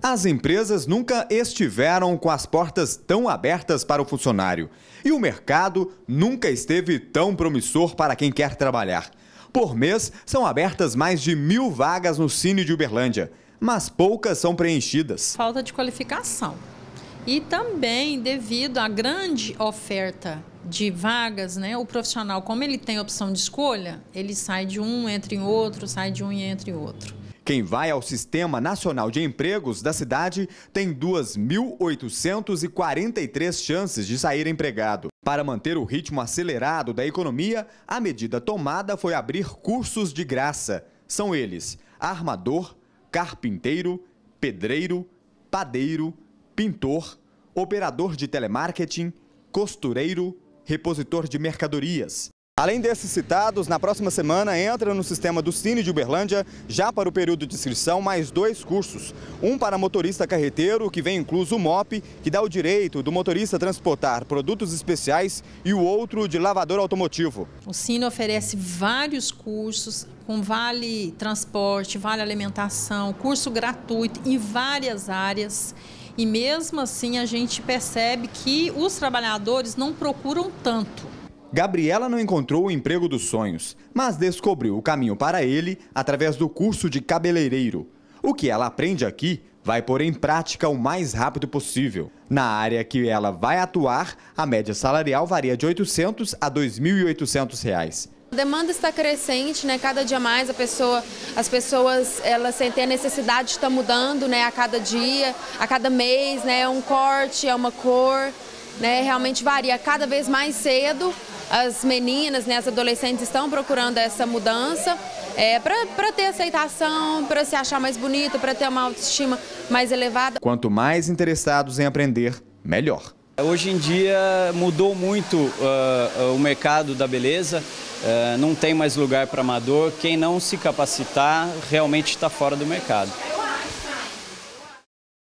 As empresas nunca estiveram com as portas tão abertas para o funcionário. E o mercado nunca esteve tão promissor para quem quer trabalhar. Por mês, são abertas mais de 1.000 vagas no Cine de Uberlândia, mas poucas são preenchidas. Falta de qualificação. E também, devido à grande oferta de vagas, né, o profissional, como ele tem opção de escolha, ele sai de um, entra em outro, sai de um e entra em outro. Quem vai ao Sistema Nacional de Empregos da cidade tem 2.843 chances de sair empregado. Para manter o ritmo acelerado da economia, a medida tomada foi abrir cursos de graça. São eles: armador, carpinteiro, pedreiro, padeiro, pintor, operador de telemarketing, costureiro, repositor de mercadorias. Além desses citados, na próxima semana entra no sistema do Cine de Uberlândia, já para o período de inscrição, mais 2 cursos. Um para motorista carreteiro, que vem incluso o MOP, que dá o direito do motorista transportar produtos especiais, e o outro de lavador automotivo. O Cine oferece vários cursos, com vale transporte, vale alimentação, curso gratuito em várias áreas. E mesmo assim a gente percebe que os trabalhadores não procuram tanto. Gabriela não encontrou o emprego dos sonhos, mas descobriu o caminho para ele através do curso de cabeleireiro. O que ela aprende aqui vai pôr em prática o mais rápido possível. Na área que ela vai atuar, a média salarial varia de R$ 800 a R$ 2.800. A demanda está crescente, né? Cada dia mais as pessoas elas sentem a necessidade de estar mudando, né? A cada dia, a cada mês, né? É um corte, é uma cor, né? Realmente varia cada vez mais cedo. As meninas, né, as adolescentes estão procurando essa mudança para ter aceitação, para se achar mais bonita, para ter uma autoestima mais elevada. Quanto mais interessados em aprender, melhor. Hoje em dia mudou muito o mercado da beleza, não tem mais lugar para amador. Quem não se capacitar realmente está fora do mercado.